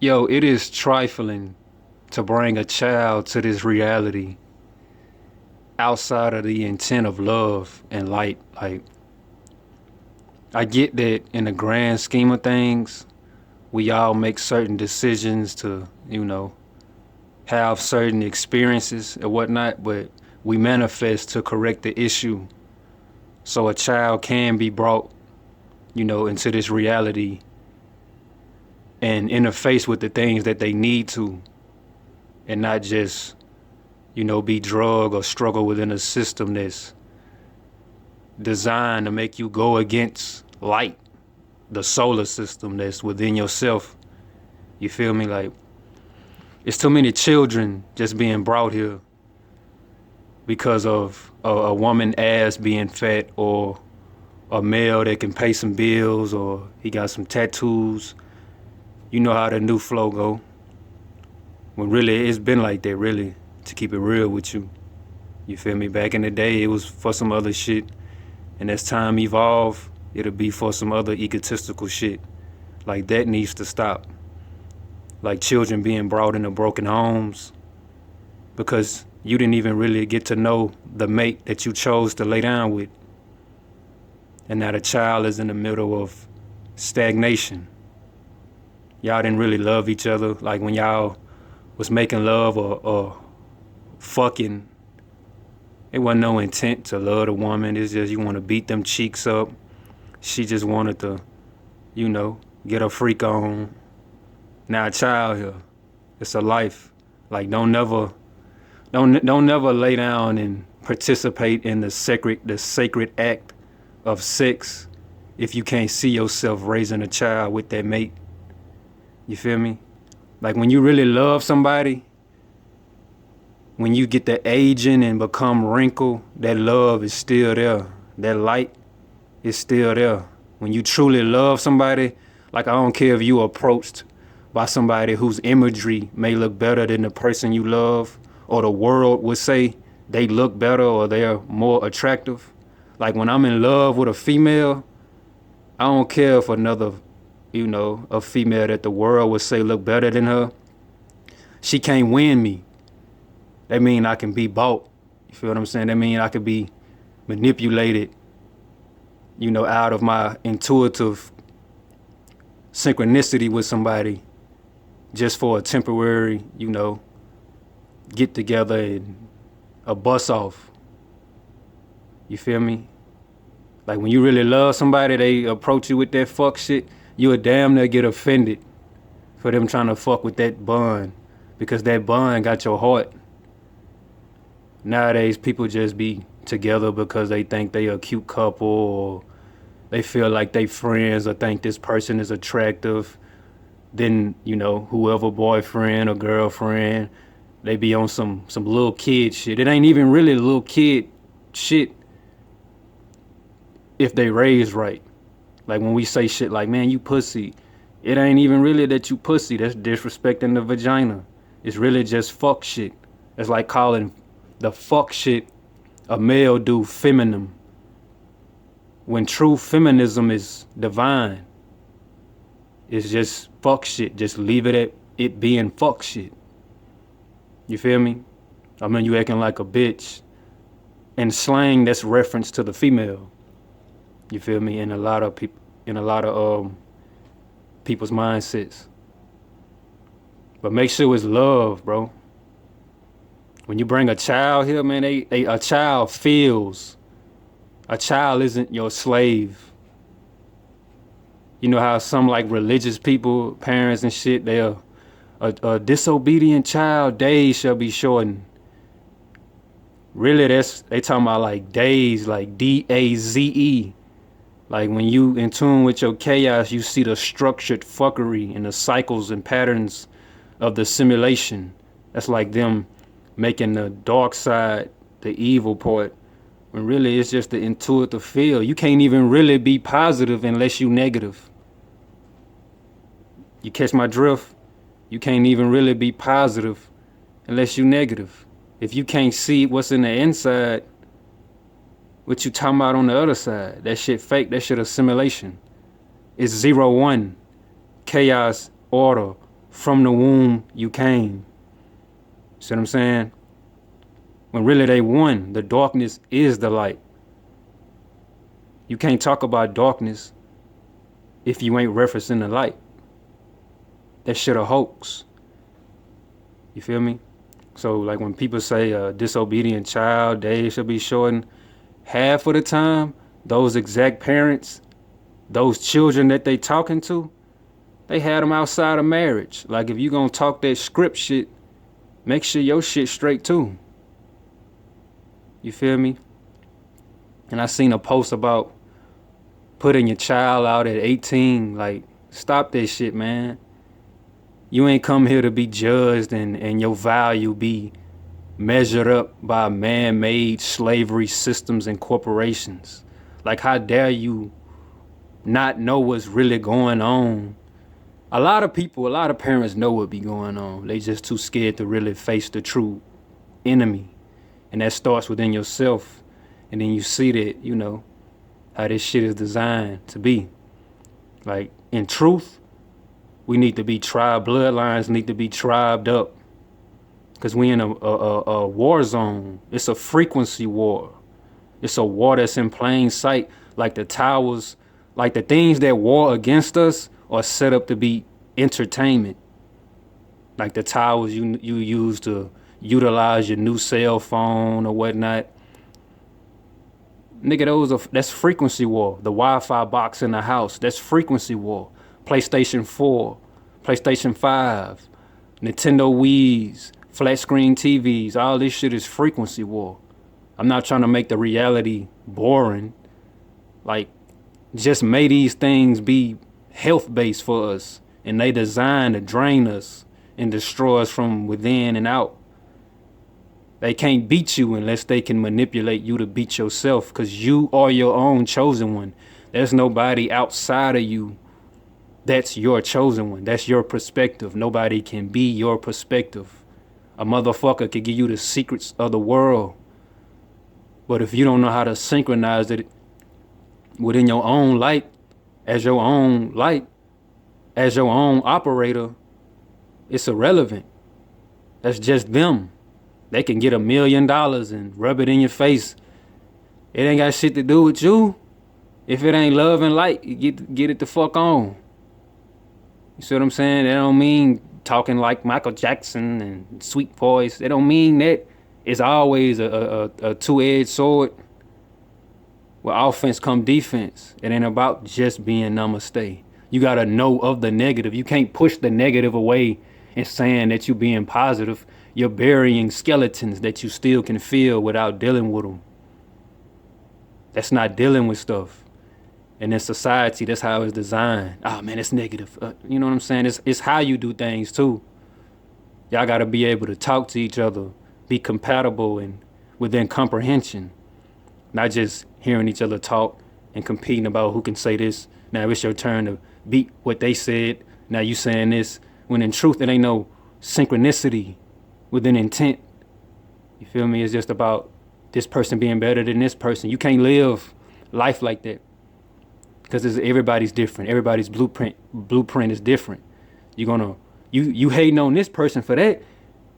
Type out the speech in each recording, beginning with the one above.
Yo, it is trifling to bring a child to this reality outside of the intent of love and light. Like, I get that in the grand scheme of things, we all make certain decisions to, have certain experiences and whatnot, but we manifest to correct the issue. So a child can be brought, into this reality and interface with the things that they need to, and not just, be drugged or struggle within a system that's designed to make you go against light, the solar system that's within yourself. You feel me? Like, it's too many children just being brought here because of a woman ass being fat, or a male that can pay some bills, or he got some tattoos. You know how the new flow go. When really it's been like that, really, to keep it real with you. You feel me? Back in the day, it was for some other shit. And as time evolve, it'll be for some other egotistical shit. Like, that needs to stop. Like children being brought into broken homes because you didn't even really get to know the mate that you chose to lay down with. And now the child is in the middle of stagnation. Y'all didn't really love each other. Like when y'all was making love or fucking, it wasn't no intent to love the woman. It's just you want to beat them cheeks up. She just wanted to, get her freak on. Now a child here. It's a life. Like don't never lay down and participate in the sacred act of sex if you can't see yourself raising a child with that mate. You feel me? Like when you really love somebody, when you get the aging and become wrinkled, that love is still there. That light is still there. When you truly love somebody, like I don't care if you approached by somebody whose imagery may look better than the person you love, or the world would say they look better or they're more attractive. Like when I'm in love with a female, I don't care if another, a female that the world would say look better than her. She can't win me. That mean I can be bought. You feel what I'm saying? That mean I could be manipulated, out of my intuitive synchronicity with somebody just for a temporary, get together and a bus off. You feel me? Like when you really love somebody, they approach you with that fuck shit, you would damn near get offended for them trying to fuck with that bond, because that bond got your heart. Nowadays, people just be together because they think they a cute couple, or they feel like they friends, or think this person is attractive. Then, whoever boyfriend or girlfriend, they be on some little kid shit. It ain't even really little kid shit if they raised right. Like when we say shit like, man, you pussy, it ain't even really that you pussy. That's disrespecting the vagina. It's really just fuck shit. It's like calling the fuck shit a male do feminine, when true feminism is divine. It's just fuck shit. Just leave it at it being fuck shit. You feel me? I mean, you acting like a bitch. And slang, that's reference to the female. You feel me? In a lot of people's mindsets. But make sure it's love, bro. When you bring a child here, man, a child feels. A child isn't your slave. You know how some like religious people, parents and shit, they're a disobedient child, days shall be shortened. Really, they talking about like days, like DAZE. Like when you in tune with your chaos, you see the structured fuckery and the cycles and patterns of the simulation. That's like them making the dark side the evil part, when really it's just the intuitive feel. You can't even really be positive unless you negative. You catch my drift? You can't even really be positive unless you negative. If you can't see what's in the inside, what you talking about on the other side? That shit fake, that shit assimilation. It's 0-1, chaos, order, from the womb you came. See what I'm saying? When really they one, the darkness is the light. You can't talk about darkness if you ain't referencing the light. That shit a hoax. You feel me? So like when people say a disobedient child, days shall be shortened, half of the time, those exact parents, those children that they talking to, they had them outside of marriage. Like if you gonna talk that script shit, make sure your shit straight too. You feel me? And I seen a post about putting your child out at 18. Like, stop that shit, man. You ain't come here to be judged and your value be measured up by man-made slavery systems and corporations. Like, how dare you not know what's really going on? A lot of parents know what be going on. They just too scared to really face the true enemy. And that starts within yourself. And then you see that, you know, how this shit is designed to be. Like, in truth, we need to be tribe. Bloodlines need to be tribed up. Because we in a war zone. It's a frequency war. It's a war that's in plain sight. Like the towers, like the things that war against us are set up to be entertainment. Like the towers you use to utilize your new cell phone or whatnot. Nigga, that's frequency war. The Wi-Fi box in the house, that's frequency war. PlayStation 4, PlayStation 5, Nintendo Wii's, flat screen TVs, all this shit is frequency war. I'm not trying to make the reality boring. Like, just may these things be health-based for us, and they designed to drain us and destroy us from within and out. They can't beat you unless they can manipulate you to beat yourself, because you are your own chosen one. There's nobody outside of you that's your chosen one. That's your perspective. Nobody can be your perspective. A motherfucker could give you the secrets of the world, but if you don't know how to synchronize it within your own light, as your own light, as your own operator, it's irrelevant. That's just them. They can get $1 million and rub it in your face. It ain't got shit to do with you. If it ain't love and light, you get it the fuck on. You see what I'm saying? That don't mean talking like Michael Jackson and sweet voice. It don't mean that. It's always a two-edged sword. With offense come defense. It ain't about just being namaste. You gotta know of the negative. You can't push the negative away and saying that you being positive. You're burying skeletons that you still can feel without dealing with them. That's not dealing with stuff. And in society, that's how it's designed. Oh man, it's negative. You know what I'm saying? It's how you do things too. Y'all gotta be able to talk to each other, be compatible and within comprehension. Not just hearing each other talk and competing about who can say this. Now it's your turn to beat what they said. Now you saying this. When in truth, it ain't no synchronicity within intent. You feel me? It's just about this person being better than this person. You can't live life like that. Because everybody's different. Everybody's blueprint is different. You hating on this person for that.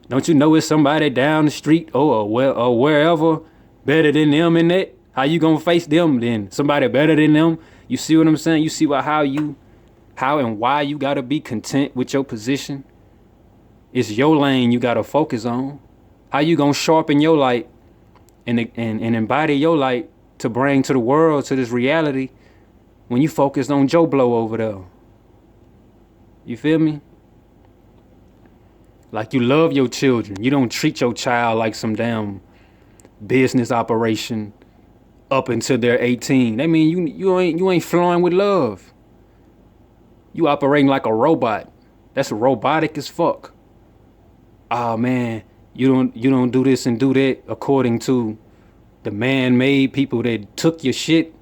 Don't you know it's somebody down the street or wherever better than them in that? How you gonna face them then? Somebody better than them? You see what I'm saying? You see how and why you gotta be content with your position? It's your lane you gotta focus on. How you gonna sharpen your light and embody your light to bring to the world, to this reality, when you focus on Joe Blow over there? You feel me? Like you love your children. You don't treat your child like some damn business operation up until they're 18. That mean you ain't flowing with love. You operating like a robot. That's robotic as fuck. Oh man, you don't do this and do that according to the man-made people that took your shit.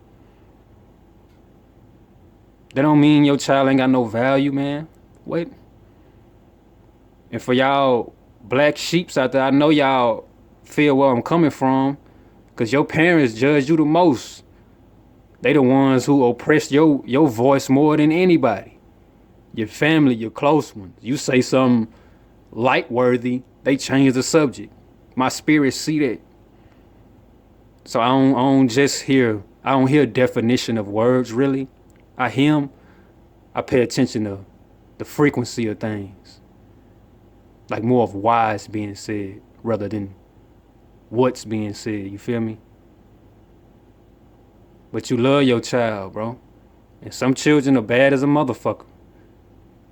That don't mean your child ain't got no value, man. What? And for y'all black sheeps out there, I know y'all feel where I'm coming from, because your parents judge you the most. They the ones who oppress your voice more than anybody. your family, your close ones. You say something light worthy, they change the subject. My spirit see that. So I don't just hear, I don't hear definition of words really. I hear them, I pay attention to the frequency of things. Like more of why it's being said rather than what's being said, you feel me? But you love your child, bro. And some children are bad as a motherfucker.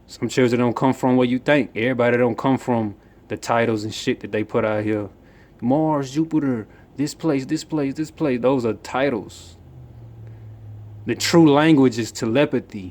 Some children don't come from where you think. Everybody don't come from the titles and shit that they put out here. Mars, Jupiter, this place, this place, this place. Those are titles. The true language is telepathy.